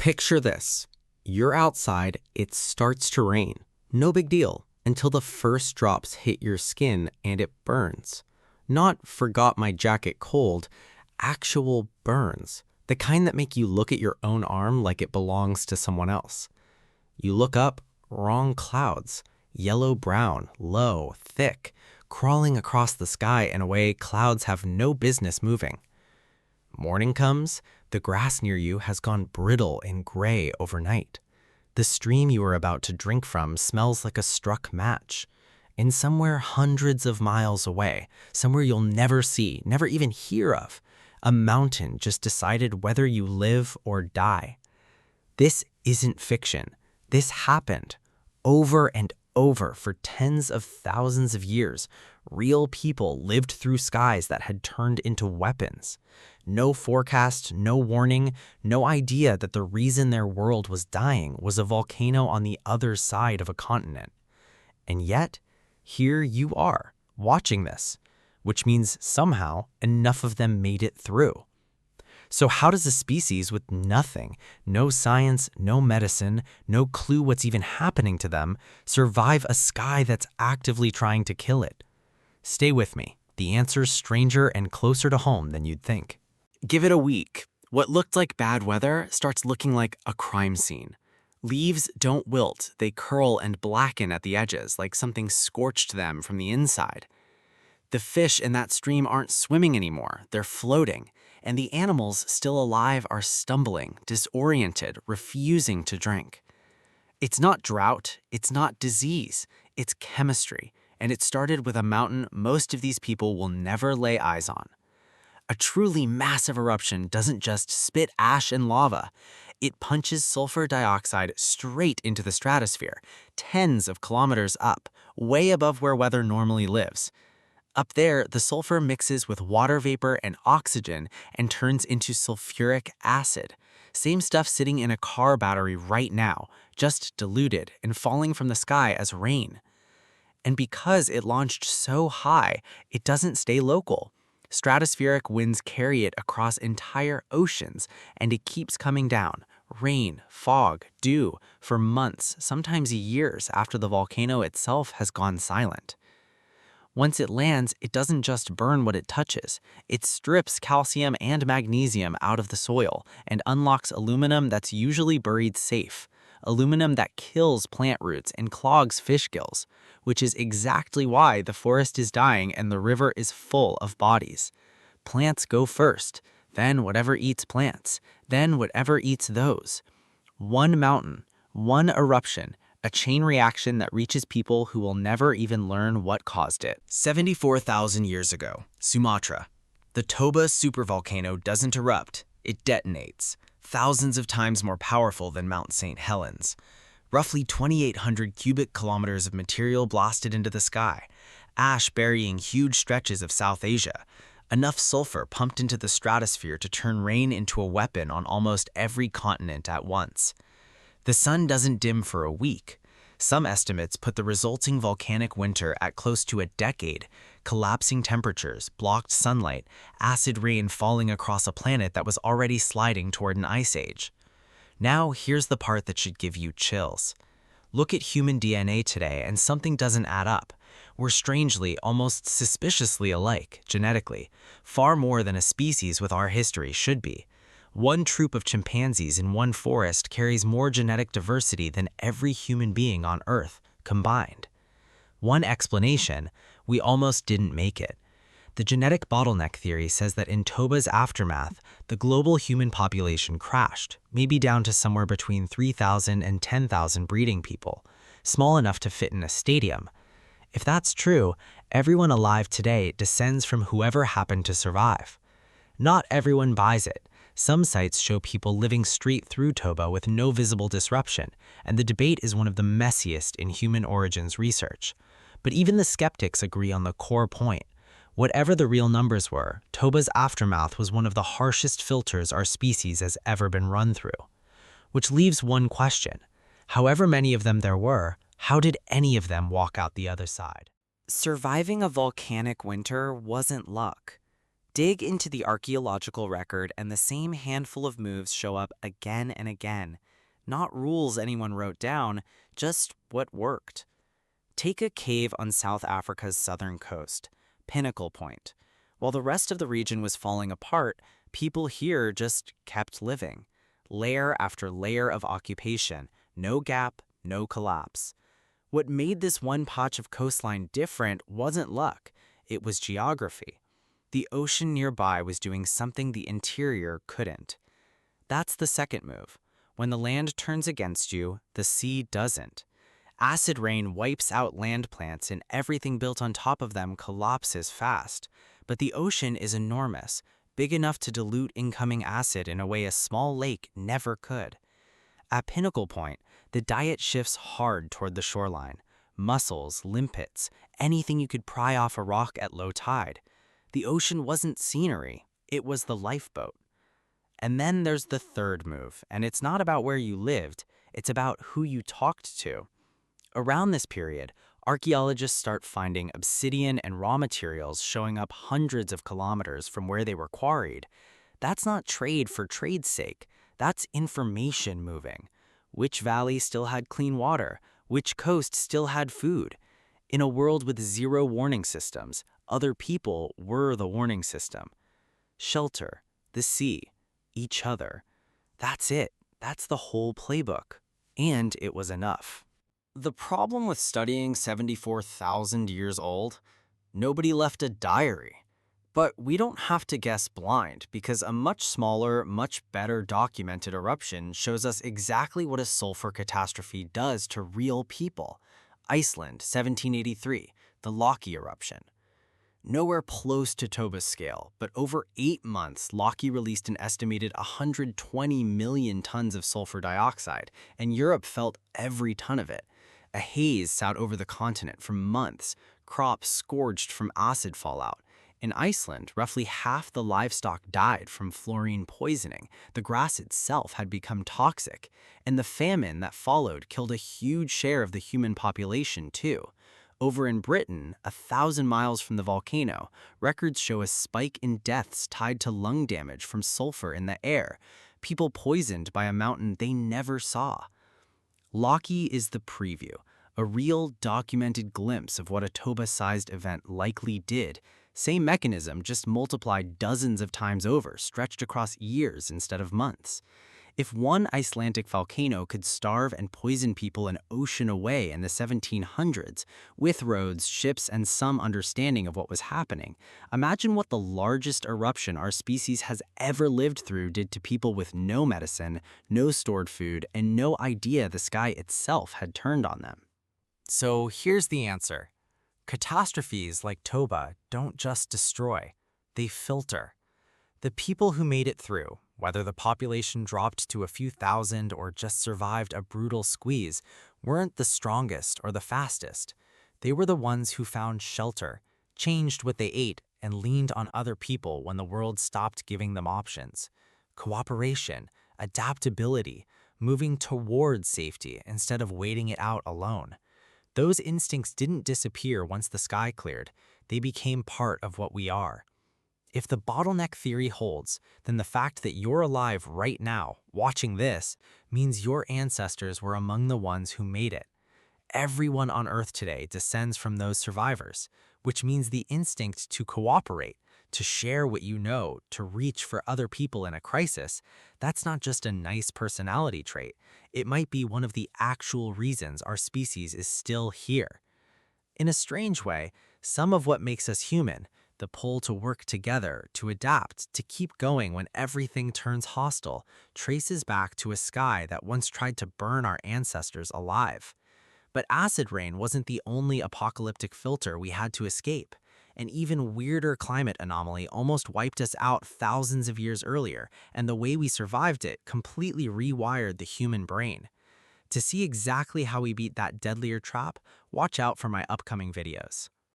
Picture this. You're outside, it starts to rain. No big deal until the first drops hit your skin and it burns. Not forgot my jacket cold, actual burns. The kind that make you look at your own arm like it belongs to someone else. You look up, wrong clouds. Yellow-brown, low, thick, crawling across the sky in a way clouds have no business moving. Morning comes, the grass near you has gone brittle and gray overnight. The stream you are about to drink from smells like a struck match. And somewhere hundreds of miles away, somewhere you'll never see, never even hear of, a mountain just decided whether you live or die. This isn't fiction. This happened over and over for tens of thousands of years. Real people lived through skies that had turned into weapons. No forecast, no warning, no idea that the reason their world was dying was a volcano on the other side of a continent. And yet, here you are, watching this, which means somehow enough of them made it through. So how does a species with nothing, no science, no medicine, no clue what's even happening to them, survive a sky that's actively trying to kill it? Stay with me. The answer's stranger and closer to home than you'd think. Give it a week. What looked like bad weather starts looking like a crime scene. Leaves don't wilt, they curl and blacken at the edges like something scorched them from the inside. The fish in that stream aren't swimming anymore, they're floating. And the animals still alive are stumbling, disoriented, refusing to drink. It's not drought, it's not disease, it's chemistry, and it started with a mountain most of these people will never lay eyes on. A truly massive eruption doesn't just spit ash and lava. It punches sulfur dioxide straight into the stratosphere, tens of kilometers up, way above where weather normally lives. Up there, the sulfur mixes with water vapor and oxygen and turns into sulfuric acid. Same stuff sitting in a car battery right now, just diluted and falling from the sky as rain. And because it launched so high, it doesn't stay local. Stratospheric winds carry it across entire oceans, and it keeps coming down. Rain, fog, dew, for months, sometimes years after the volcano itself has gone silent. Once it lands, it doesn't just burn what it touches. It strips calcium and magnesium out of the soil and unlocks aluminum that's usually buried safe. Aluminum that kills plant roots and clogs fish gills, which is exactly why the forest is dying and the river is full of bodies. Plants go first, then whatever eats plants, then whatever eats those. One mountain, one eruption, a chain reaction that reaches people who will never even learn what caused it. 74,000 years ago, Sumatra. The Toba supervolcano doesn't erupt, it detonates, thousands of times more powerful than Mount St. Helens. Roughly 2,800 cubic kilometers of material blasted into the sky, ash burying huge stretches of South Asia, enough sulfur pumped into the stratosphere to turn rain into a weapon on almost every continent at once. The sun doesn't dim for a week. Some estimates put the resulting volcanic winter at close to a decade, collapsing temperatures, blocked sunlight, acid rain falling across a planet that was already sliding toward an ice age. Now, here's the part that should give you chills. Look at human DNA today and something doesn't add up. We're strangely, almost suspiciously alike, genetically, far more than a species with our history should be. One troop of chimpanzees in one forest carries more genetic diversity than every human being on Earth combined. One explanation, we almost didn't make it. The genetic bottleneck theory says that in Toba's aftermath, the global human population crashed, maybe down to somewhere between 3,000 and 10,000 breeding people, small enough to fit in a stadium. If that's true, everyone alive today descends from whoever happened to survive. Not everyone buys it. Some sites show people living straight through Toba with no visible disruption, and the debate is one of the messiest in human origins research. But even the skeptics agree on the core point. Whatever the real numbers were, Toba's aftermath was one of the harshest filters our species has ever been run through. Which leaves one question. However many of them there were, how did any of them walk out the other side? Surviving a volcanic winter wasn't luck. Dig into the archaeological record and the same handful of moves show up again and again. Not rules anyone wrote down, just what worked. Take a cave on South Africa's southern coast, Pinnacle Point. While the rest of the region was falling apart, people here just kept living. Layer after layer of occupation, no gap, no collapse. What made this one patch of coastline different wasn't luck, it was geography. The ocean nearby was doing something the interior couldn't. That's the second move. When the land turns against you, the sea doesn't. Acid rain wipes out land plants and everything built on top of them collapses fast. But the ocean is enormous, big enough to dilute incoming acid in a way a small lake never could. At Pinnacle Point, the diet shifts hard toward the shoreline. Mussels, limpets, anything you could pry off a rock at low tide. The ocean wasn't scenery, it was the lifeboat. And then there's the third move, and it's not about where you lived, it's about who you talked to. Around this period, archaeologists start finding obsidian and raw materials showing up hundreds of kilometers from where they were quarried. That's not trade for trade's sake, that's information moving. Which valley still had clean water? Which coast still had food? In a world with zero warning systems, other people were the warning system. Shelter, the sea, each other. That's it. That's the whole playbook. And it was enough. The problem with studying 74,000 years old? Nobody left a diary. But we don't have to guess blind because a much smaller, much better documented eruption shows us exactly what a sulfur catastrophe does to real people. Iceland, 1783, the Loki eruption. Nowhere close to Toba's scale, but over 8 months, Loki released an estimated 120 million tons of sulfur dioxide, and Europe felt every ton of it. A haze sat over the continent for months, crops scorched from acid fallout. In Iceland, roughly half the livestock died from fluorine poisoning. The grass itself had become toxic, and the famine that followed killed a huge share of the human population too. Over in Britain, 1,000 miles from the volcano, records show a spike in deaths tied to lung damage from sulfur in the air, people poisoned by a mountain they never saw. Loki is the preview, a real documented glimpse of what a Toba-sized event likely did. Same mechanism, just multiplied dozens of times over, stretched across years instead of months. If one Icelandic volcano could starve and poison people an ocean away in the 1700s, with roads, ships, and some understanding of what was happening, imagine what the largest eruption our species has ever lived through did to people with no medicine, no stored food, and no idea the sky itself had turned on them. So here's the answer. Catastrophes like Toba don't just destroy, they filter. The people who made it through, whether the population dropped to a few thousand or just survived a brutal squeeze, weren't the strongest or the fastest. They were the ones who found shelter, changed what they ate, and leaned on other people when the world stopped giving them options. Cooperation, adaptability, moving towards safety instead of waiting it out alone. Those instincts didn't disappear once the sky cleared. They became part of what we are. If the bottleneck theory holds, then the fact that you're alive right now, watching this, means your ancestors were among the ones who made it. Everyone on Earth today descends from those survivors, which means the instinct to cooperate, to share what you know, to reach for other people in a crisis, that's not just a nice personality trait. It might be one of the actual reasons our species is still here. In a strange way, some of what makes us human, the pull to work together, to adapt, to keep going when everything turns hostile, traces back to a sky that once tried to burn our ancestors alive. But acid rain wasn't the only apocalyptic filter we had to escape. An even weirder climate anomaly almost wiped us out thousands of years earlier, and the way we survived it completely rewired the human brain. To see exactly how we beat that deadlier trap, watch out for my upcoming videos.